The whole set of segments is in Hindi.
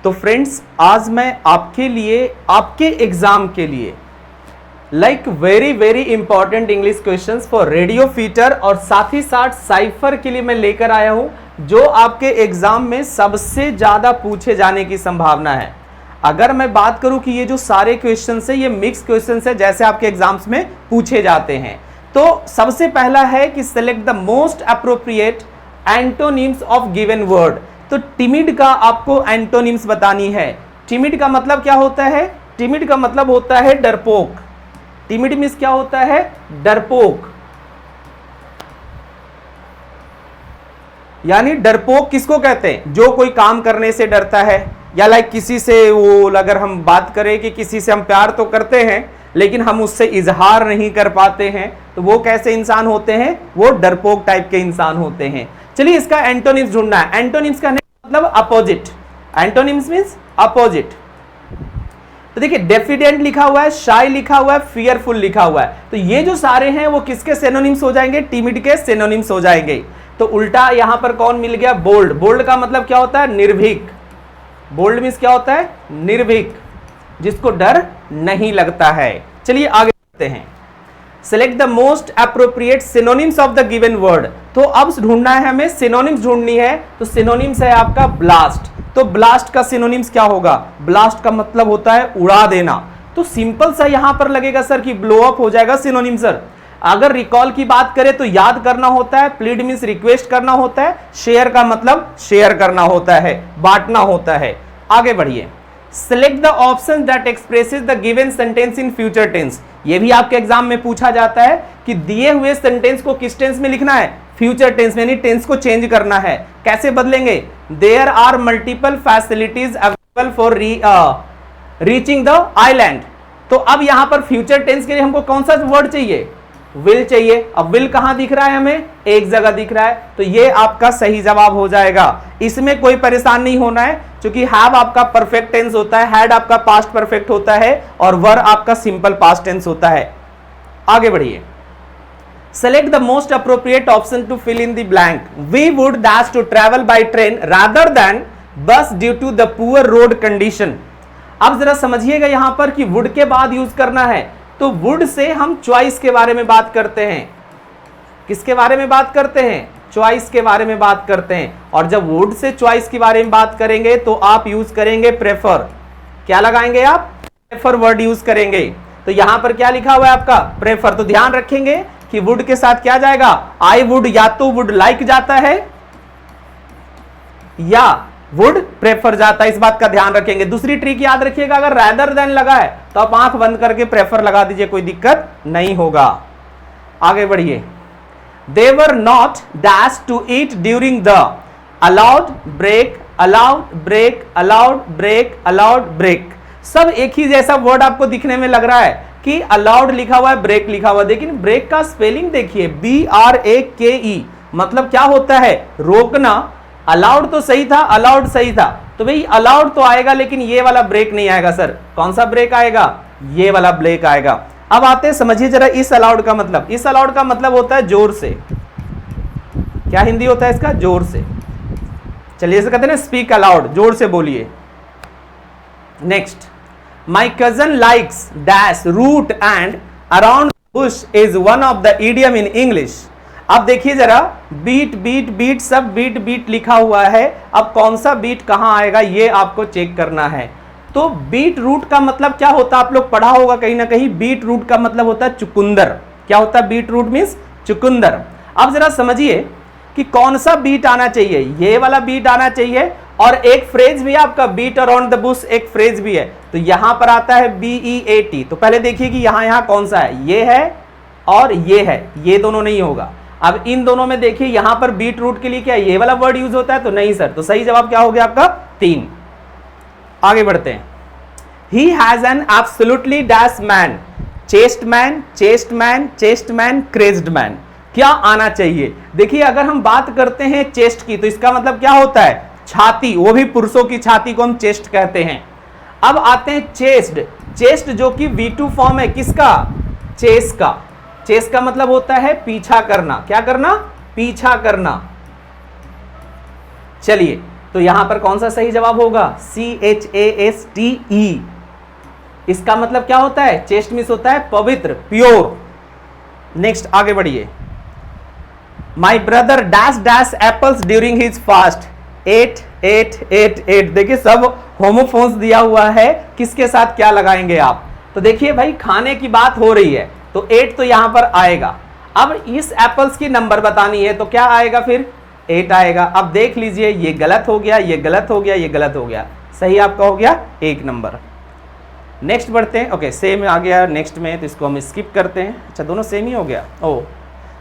तो फ्रेंड्स आज मैं आपके लिए, आपके एग्जाम के लिए very very important English questions for radio fitter और साथ ही साथ साइफर के लिए मैं लेकर आया हूं, जो आपके एग्जाम में सबसे ज्यादा पूछे जाने की संभावना है। अगर मैं बात करूं कि ये जो सारे क्वेश्चंस है ये मिक्स क्वेश्चंस है जैसे आपके एग्जाम्स में पूछे जाते हैं। तो सबसे पहला है कि select the most appropriate antonyms of given word. तो टिमिड का आपको एंटोनिम्स बतानी है। टिमिड का मतलब क्या होता है? टिमिड का मतलब होता है डरपोक। टिमिड मीन्स क्या होता है? डरपोक। यानी डरपोक किसको कहते हैं? जो कोई काम करने से डरता है, या किसी से वो, अगर हम बात करें कि किसी से हम प्यार तो करते हैं लेकिन हम उससे इजहार नहीं कर पाते हैं, तो वो कैसे इंसान होते हैं? वो डरपोक टाइप के इंसान होते हैं। चलिए इसका एंटोनिम्स ढूंढना है। एंटोनिम्स का मतलब अपोजिट। Antonyms means opposite. तो देखिए डेफिडेंट लिखा हुआ है, शाय लिखा हुआ है, फियरफुल लिखा हुआ है। तो ये जो सारे हैं वो किसके सिनोनिम्स हो जाएंगे? टिमिड के सिनोनिम्स हो जाएंगे। तो उल्टा यहां पर कौन मिल गया? बोल्ड। बोल्ड का मतलब क्या होता है? निर्भीक। बोल्ड मीन्स क्या होता है? निर्भीक, जिसको डर नहीं लगता है। चलिए आगे बढ़ते हैं। Select the most appropriate synonyms of the given word. तो अब ढूंढना है हमें, सिनोनिम्स ढूंढनी है। तो सिनोनिम्स है आपका ब्लास्ट। तो ब्लास्ट का सिनोनिम्स क्या होगा? ब्लास्ट का मतलब होता है उड़ा देना। तो सिंपल सा यहां पर लगेगा सर कि ब्लो अप हो जाएगा सिनोनिम सर। अगर रिकॉल की बात करें तो याद करना होता है, प्लीड मींस रिक्वेस्ट करना होता है, शेयर का मतलब शेयर करना होता है, बांटना होता है। आगे बढ़िए। Select the option that expresses the given sentence in future tense। ये भी आपके एग्जाम में पूछा जाता है कि दिए हुए सेंटेंस को किस टेंस में लिखना है? फ्यूचर टेंस में, यानी टेंस को चेंज करना है। कैसे बदलेंगे? There are multiple facilities available for reaching the island। तो अब यहां पर फ्यूचर टेंस के लिए हमको कौन सा वर्ड चाहिए? विल चाहिए। अब विल कहां दिख रहा है हमें? एक जगह दिख रहा है। तो ये आपका सही जवाब हो जाएगा। इसमें कोई परेशान नहीं होना है, क्योंकि हैव आपका परफेक्ट टेंस होता है, हैड आपका पास्ट परफेक्ट होता है और वर आपका सिंपल पास्ट टेंस होता है। आगे बढ़िए। Select the most appropriate option to fill in the blank. We would dash to travel by train rather than bus due to the poor road condition. अब जरा समझिएगा यहां पर कि वुड के बाद यूज करना है। तो वुड से हम चॉइस के बारे में बात करते हैं। किसके बारे में बात करते हैं? चॉइस के बारे में बात करते हैं। और जब वुड से चॉइस के बारे में बात करेंगे तो आप यूज करेंगे प्रेफर। क्या लगाएंगे आप? प्रेफर वर्ड यूज करेंगे। तो यहां पर क्या लिखा हुआ है आपका? प्रेफर। तो ध्यान रखेंगे कि वुड के साथ क्या जाएगा? आई वुड या तो वुड लाइक जाता है या वुड प्रेफर जाता है, इस बात का ध्यान रखेंगे। दूसरी ट्रिक याद रखिएगा, अगर रैदर देन लगा है तो आप आंख बंद करके प्रेफर लगा दीजिए, कोई दिक्कत नहीं होगा। आगे बढ़िए। They were not dashed to eat during the allowed break, allowed break, allowed break, allowed break। सब एक ही जैसा वर्ड आपको दिखने में लग रहा है कि अलाउड लिखा हुआ है, ब्रेक लिखा हुआ है, लेकिन ब्रेक का स्पेलिंग देखिए, BRAKE। मतलब क्या होता है? रोकना। अलाउड तो सही था, अलाउड सही था, तो भाई अलाउड तो आएगा, लेकिन ये वाला ब्रेक नहीं आएगा सर। कौन सा ब्रेक आएगा? ये वाला ब्रेक आएगा। अब आते हैं, समझिए जरा इस अलाउड का मतलब। इस अलाउड का मतलब होता है जोर से। क्या हिंदी होता है इसका? जोर से। चलिए इसे कहते हैं ना स्पीक अलाउड, जोर से बोलिए। Next. My cousin likes dash root and around bush is one of the idiom in English. अब देखिए जरा, बीट बीट बीट, सब बीट बीट लिखा हुआ है। अब कौन सा बीट कहां आएगा ये आपको चेक करना है। तो बीट रूट का मतलब क्या होता है? आप लोग पढ़ा होगा कहीं ना कहीं। बीट रूट का मतलब होता है चुकंदर। क्या होता है? बीट रूट मीन्स चुकंदर। अब जरा समझिए कि कौन सा बीट आना चाहिए। ये वाला बीट आना चाहिए। और एक फ्रेज भी है आपका, बीट अराउंड द बुश, एक फ्रेज भी है। तो यहां पर आता है BEAT। तो पहले देखिए कि यहां कौन सा है? ये है और ये है, ये दोनों नहीं होगा। अब इन दोनों में देखिए, यहां पर बीट रूट के लिए क्या ये वाला वर्ड यूज होता है? तो नहीं सर। तो सही जवाब क्या हो गया आपका? 3। आगे बढ़ते हैं। He has an absolutely dash man, chest man, chest man, chest man, crazed man। क्या आना चाहिए? देखिए अगर हम बात करते हैं चेस्ट की तो इसका मतलब क्या होता है? छाती। वो भी पुरुषों की छाती को हम चेस्ट कहते हैं। अब आते हैं चेस्ट। चेस्ट जो कि V2 फॉर्म है किसका? चेस का। चेस का मतलब होता है पीछा करना। क्या करना? पीछा करना। चलिए तो यहां पर कौन सा सही जवाब होगा? CHASTE। इसका मतलब क्या होता है? चेस्ट मीन्स होता है पवित्र, प्योर। नेक्स्ट आगे बढ़िए। My brother dash dash apples during his fast. 8 8 8 8। देखिए सब होमोफोन्स दिया हुआ है, किसके साथ क्या लगाएंगे आप? तो देखिए भाई खाने की बात हो रही है तो 8 तो यहां पर आएगा। अब इस एप्पल्स की नंबर बतानी है तो क्या आएगा? फिर 8 आएगा। अब देख लीजिए ये गलत हो गया, ये गलत हो गया, ये गलत हो गया। सही आपका हो गया 1 नंबर। नेक्स्ट बढ़ते हैं। ओके सेम आ गया नेक्स्ट में, तो इसको हम स्किप करते हैं। अच्छा दोनों सेम ही हो गया। ओ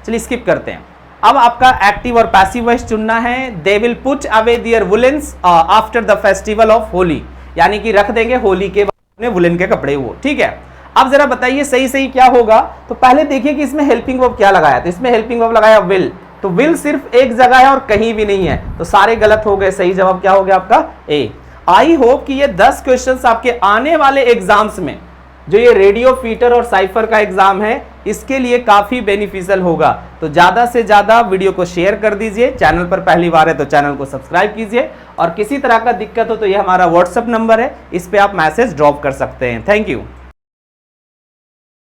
चलिए स्किप करते हैं। अब आपका एक्टिव और पैसिव वॉइस चुनना है। They will put away their woollens after the festival of Holi, यानी कि रख देंगे होली के बाद वुलन के कपड़े वो, ठीक है। अब जरा बताइए सही सही क्या होगा। तो पहले देखिए कि इसमें हेल्पिंग वर्ब क्या लगाया, तो इसमें हेल्पिंग वर्ब लगाया विल, तो विल सिर्फ एक जगह है और कहीं भी नहीं है, तो सारे गलत हो गए। सही जवाब क्या हो गया आपका? ए। आई होप कि ये 10 क्वेश्चंस आपके आने वाले एग्जाम्स में, जो ये रेडियो फीटर और साइफर का एग्जाम है, इसके लिए काफी बेनिफिशियल होगा। तो ज्यादा से ज्यादा वीडियो को शेयर कर दीजिए। चैनल पर पहली बार है तो चैनल को सब्सक्राइब कीजिए, और किसी तरह का दिक्कत हो तो ये हमारा व्हाट्सएप नंबर है, इस पे आप मैसेज ड्रॉप कर सकते हैं। Thank you.